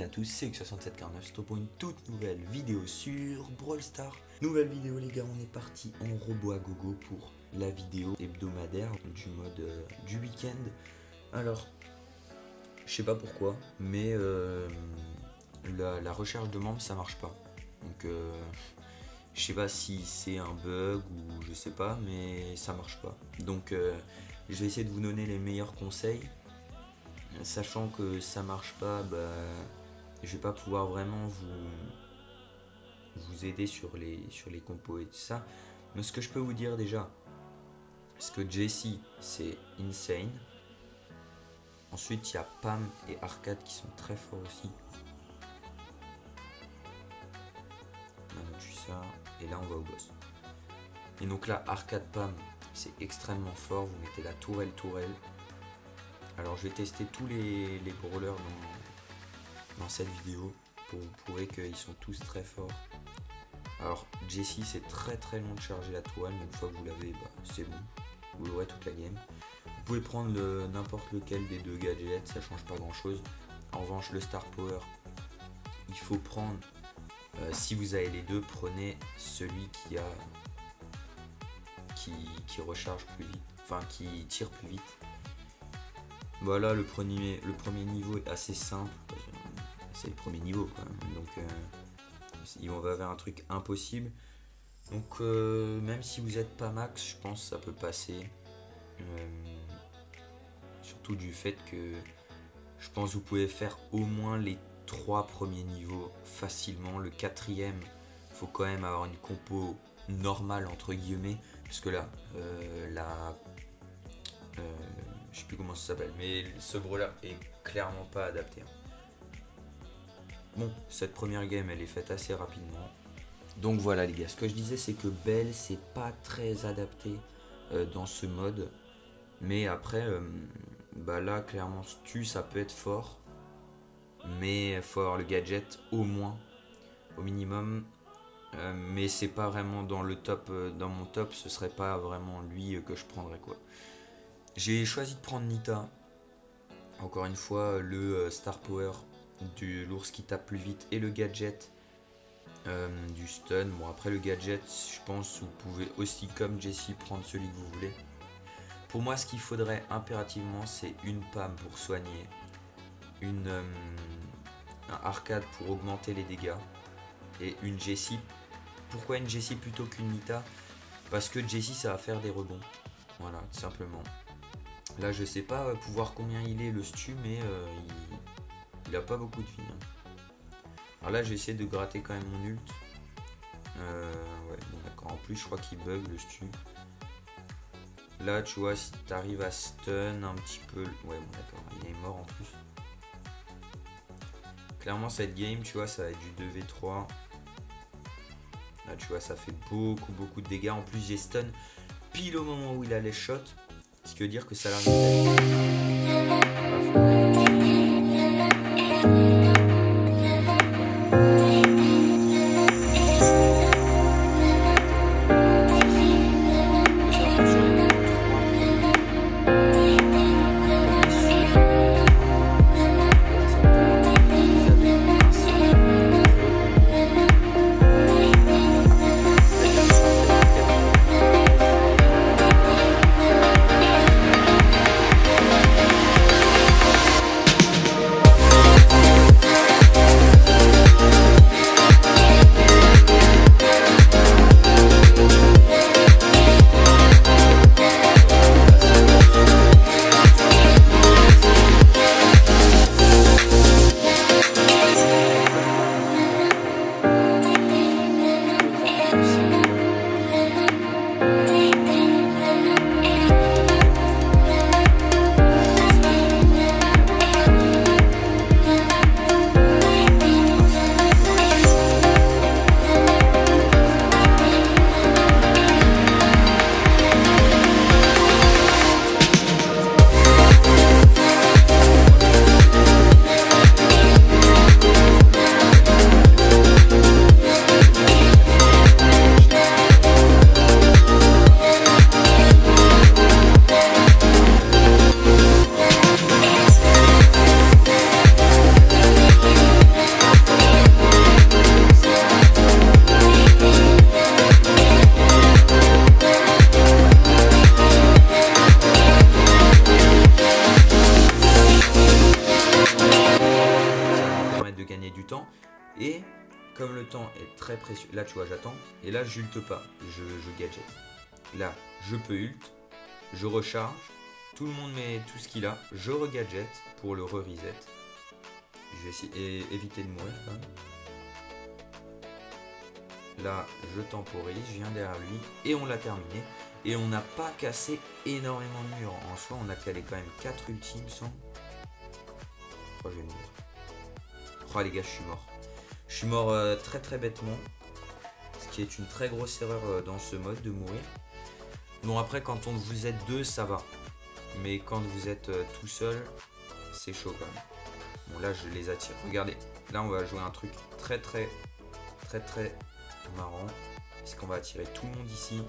et à tous, c'est X6749, c'est pour une toute nouvelle vidéo sur Brawl Stars. Nouvelle vidéo les gars, on est parti en robot à gogo pour la vidéo hebdomadaire du mode du week-end. Alors, je sais pas pourquoi, mais la recherche de membres ça marche pas. Donc je sais pas si c'est un bug ou je sais pas, mais ça marche pas. Donc je vais essayer de vous donner les meilleurs conseils. Sachant que ça marche pas, je vais pas pouvoir vraiment vous aider sur les compos et tout ça. Mais ce que je peux vous dire déjà, c'est que Jessie c'est insane. Ensuite il y a Pam et Arcade qui sont très forts aussi. Là on tue ça et là on va au boss. Et donc là Arcade Pam c'est extrêmement fort, vous mettez la tourelle. Alors je vais tester tous les brawlers dans cette vidéo pour vous prouver qu'ils sont tous très forts. Alors Jessie c'est très long de charger la toile, mais une fois que vous l'avez, c'est bon, vous l'aurez toute la game. Vous pouvez prendre n'importe lequel des deux gadgets, ça change pas grand chose. En revanche le Star Power, il faut prendre, si vous avez les deux, prenez celui qui recharge plus vite, enfin qui tire plus vite. Voilà, le premier niveau est assez simple, c'est le premier niveau quand même. Donc on va vers un truc impossible. Donc même si vous n'êtes pas max, je pense que ça peut passer. Surtout du fait que je pense que vous pouvez faire au moins les 3 premiers niveaux facilement. Le 4e, il faut quand même avoir une compo normale entre guillemets, parce que là, je sais plus comment ça s'appelle, mais ce brawler est clairement pas adapté. Bon, cette première game elle est faite assez rapidement. Donc voilà les gars, ce que je disais c'est que Belle c'est pas très adapté dans ce mode. Mais après, là clairement Stu ça peut être fort. Mais il faut avoir le gadget au moins, au minimum. Mais c'est pas vraiment dans le top, dans mon top ce serait pas vraiment lui que je prendrais quoi. J'ai choisi de prendre Nita. Encore une fois, le Star Power de l'ours qui tape plus vite et le gadget du stun. Bon, après le gadget, je pense que vous pouvez aussi, comme Jessie, prendre celui que vous voulez. Pour moi, ce qu'il faudrait impérativement, c'est une Pam pour soigner, un Arcade pour augmenter les dégâts et une Jessie. Pourquoi une Jessie plutôt qu'une Nita? Parce que Jessie, ça va faire des rebonds. Voilà, tout simplement. Là je sais pas pouvoir combien il est le Stu, mais il a pas beaucoup de vie. Alors là j'ai essayé de gratter quand même mon ult. Ouais bon d'accord, en plus je crois qu'il bug le Stu. Là tu vois si tu arrives à stun un petit peu. Ouais bon d'accord, il est mort en plus. Clairement cette game tu vois ça va être du 2v3. Là tu vois ça fait beaucoup de dégâts. En plus j'ai stun pile au moment où il a les shots. Ce qui veut dire que ça l'arrive. de gagner du temps. Et comme le temps est très précieux, là tu vois j'attends, et là j'ulte pas, je gadget. Là je peux ult, je recharge, tout le monde met tout ce qu'il a, je regadget pour le re-reset. Je vais essayer éviter de mourir quand même. Là je temporise, je viens derrière lui et on l'a terminé. Et on n'a pas cassé énormément de murs. En soi on a calé quand même 4 ultimes sans. Oh je vais mourir. Oh les gars je suis mort. Je suis mort très très bêtement. Ce qui est une très grosse erreur dans ce mode de mourir. Bon après quand vous êtes deux ça va. Mais quand vous êtes tout seul c'est chaud quand même. Bon là je les attire. Regardez, là on va jouer un truc très marrant. C'est qu'on va attirer tout le monde ici.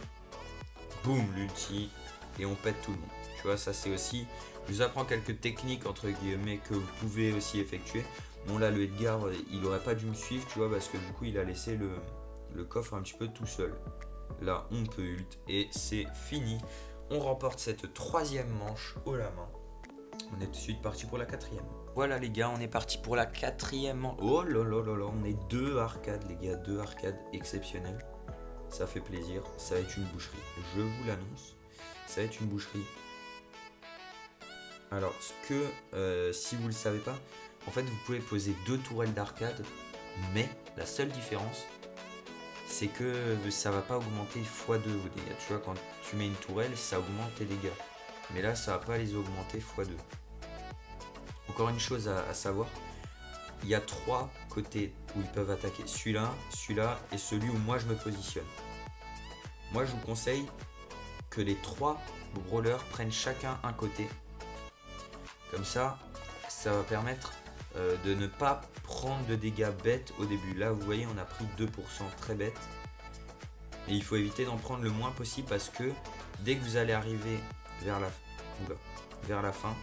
Boum l'ulti. Et on pète tout le monde. Tu vois ça c'est aussi. Je vous apprends quelques techniques entre guillemets que vous pouvez aussi effectuer. Bon là le Edgar il aurait pas dû me suivre tu vois parce que du coup il a laissé le coffre un petit peu tout seul. Là on peut ult et c'est fini. On remporte cette troisième manche haut la main. On est tout de suite parti pour la quatrième. Voilà les gars, on est parti pour la quatrième manche. Oh là là là là, on est 2 arcades les gars, 2 arcades exceptionnelles. Ça fait plaisir, ça va être une boucherie. Je vous l'annonce, ça va être une boucherie. Alors ce que, si vous le savez pas, en fait vous pouvez poser 2 tourelles d'arcade. Mais la seule différence, c'est que ça va pas augmenter x2 vos dégâts. Tu vois, quand tu mets une tourelle, ça augmente tes dégâts. Mais là, ça va pas les augmenter x2. Encore une chose à savoir, il y a 3 côtés où ils peuvent attaquer. Celui-là, celui-là et celui où moi je me positionne. Moi, je vous conseille que les 3 brawlers prennent chacun un côté. Comme ça, ça va permettre de ne pas prendre de dégâts bêtes au début. Là vous voyez on a pris 2% très bête. Et il faut éviter d'en prendre le moins possible parce que dès que vous allez arriver vers la fin,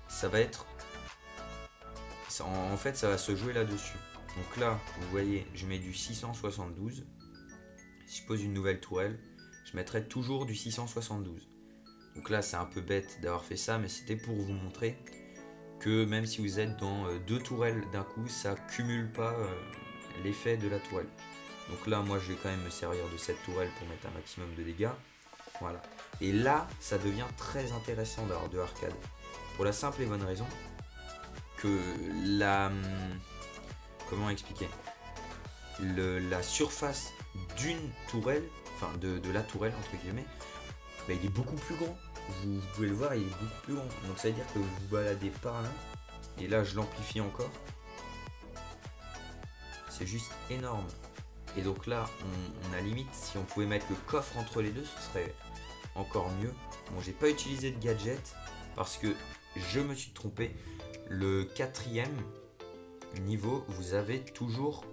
ça va être... En fait ça va se jouer là-dessus. Donc là vous voyez je mets du 672. Si je pose une nouvelle tourelle, je mettrai toujours du 672. Donc là c'est un peu bête d'avoir fait ça mais c'était pour vous montrer que même si vous êtes dans 2 tourelles d'un coup, ça cumule pas l'effet de la tourelle. Donc là, moi, je vais quand même me servir de cette tourelle pour mettre un maximum de dégâts. Voilà. Et là, ça devient très intéressant d'avoir 2 arcades. Pour la simple et bonne raison que la... Comment expliquer, la surface d'une tourelle, enfin de la tourelle, entre guillemets, bah, il est beaucoup plus grand. Vous pouvez le voir, il est beaucoup plus grand. Donc ça veut dire que vous vous baladez par là. Et là, je l'amplifie encore. C'est juste énorme. Et donc là, on a limite, si on pouvait mettre le coffre entre les deux, ce serait encore mieux. Bon, j'ai pas utilisé de gadget parce que je me suis trompé. Le 4e niveau, vous avez toujours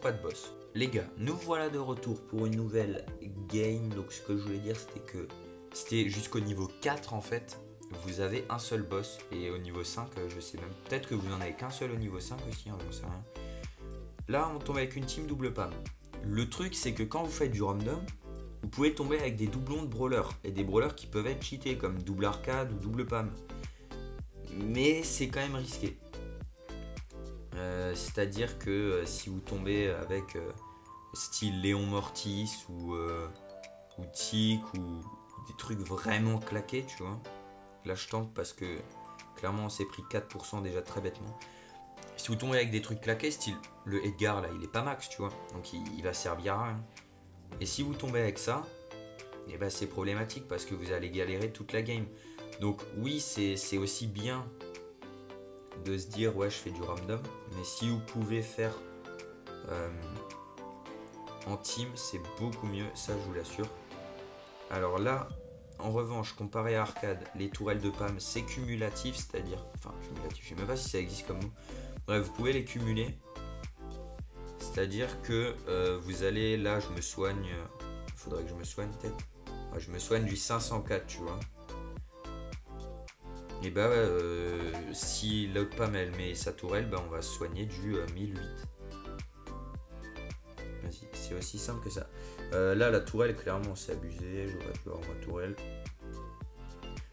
pas de boss. Les gars, nous voilà de retour pour une nouvelle game. Donc ce que je voulais dire, c'était que c'était jusqu'au niveau 4 en fait. Vous avez un seul boss. Et au niveau 5, je sais même. Peut-être que vous n'en avez qu'un seul au niveau 5 aussi, hein, j'en sais rien. Là, on tombe avec une team double pam. Le truc, c'est que quand vous faites du random, vous pouvez tomber avec des doublons de brawlers. Et des brawlers qui peuvent être cheatés, comme double arcade ou double pam. Mais c'est quand même risqué. C'est-à-dire que si vous tombez avec style Léon Mortis ou Tic ou des trucs vraiment claqués, tu vois. Là, je tente parce que clairement, on s'est pris 4% déjà très bêtement. Si vous tombez avec des trucs claqués, style le Edgar, là, il est pas max, tu vois. Donc, il va servir à rien. Et si vous tombez avec ça, eh ben, c'est problématique parce que vous allez galérer toute la game. Donc, oui, c'est aussi bien de se dire, ouais, je fais du random. Mais si vous pouvez faire en team, c'est beaucoup mieux, ça, je vous l'assure. Alors là, en revanche, comparé à arcade, les tourelles de pam, c'est cumulatif, c'est-à-dire... Enfin, cumulatif, je sais même pas si ça existe comme mot. Bref, vous pouvez les cumuler. C'est-à-dire que vous allez... Là, je me soigne... Il faudrait que je me soigne, peut-être. Ouais, je me soigne du 504, tu vois. Et bah, si l'autre pam, elle met sa tourelle, bah, on va se soigner du 1008. Vas-y, c'est aussi simple que ça. Là, la tourelle, clairement, c'est abusé. J'aurais pu avoir ma tourelle.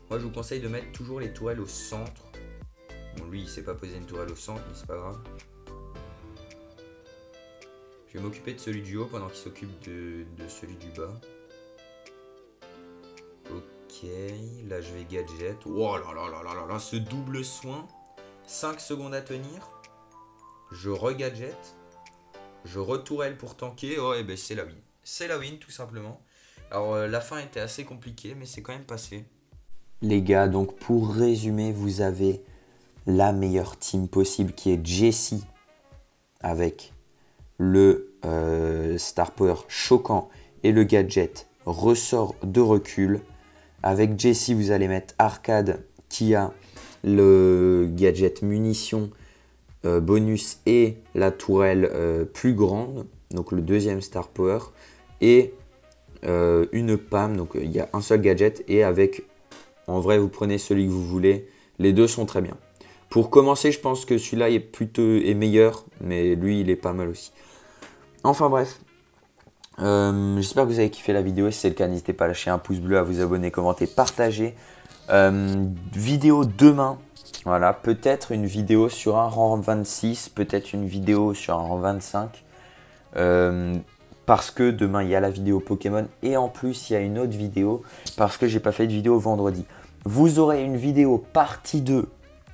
Moi, je vous conseille de mettre toujours les tourelles au centre. Bon, lui, il sait pas poser une tourelle au centre, mais c'est pas grave. Je vais m'occuper de celui du haut pendant qu'il s'occupe de celui du bas. Ok, là je vais gadget. Oh là là là là là là, ce double soin. 5 secondes à tenir. Je regadget. Je retourelle pour tanker. Oh, et ben c'est la win. C'est la win tout simplement. Alors la fin était assez compliquée, mais c'est quand même passé. Les gars, donc pour résumer, vous avez la meilleure team possible qui est Jessie avec le Star Power choquant et le gadget ressort de recul. Avec Jessie, vous allez mettre Arcade qui a le gadget munition bonus et la tourelle plus grande, donc le deuxième Star Power, et une PAM, donc il y a un seul gadget, et avec, en vrai, vous prenez celui que vous voulez, les deux sont très bien. Pour commencer, je pense que celui-là est meilleur, mais lui, il est pas mal aussi. Enfin bref, j'espère que vous avez kiffé la vidéo. Si c'est le cas, n'hésitez pas à lâcher un pouce bleu, à vous abonner, commenter, partager. Vidéo demain, voilà, peut-être une vidéo sur un rang 26, peut-être une vidéo sur un rang 25. Parce que demain, il y a la vidéo Pokémon et en plus, il y a une autre vidéo parce que j'ai pas fait de vidéo vendredi. Vous aurez une vidéo partie 2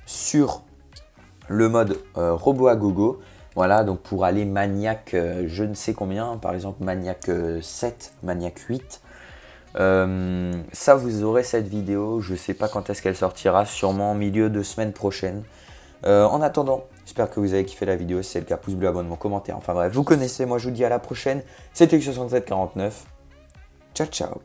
sur le mode robot à gogo. Voilà, donc pour aller maniaque je ne sais combien, par exemple maniaque 7, maniaque 8. Ça, vous aurez cette vidéo, je ne sais pas quand est-ce qu'elle sortira, sûrement en milieu de semaine prochaine. En attendant, j'espère que vous avez kiffé la vidéo. Si c'est le cas, pouce bleu, abonnement, commentaire. Enfin bref, vous connaissez, moi je vous dis à la prochaine. C'était X6749. Ciao, ciao.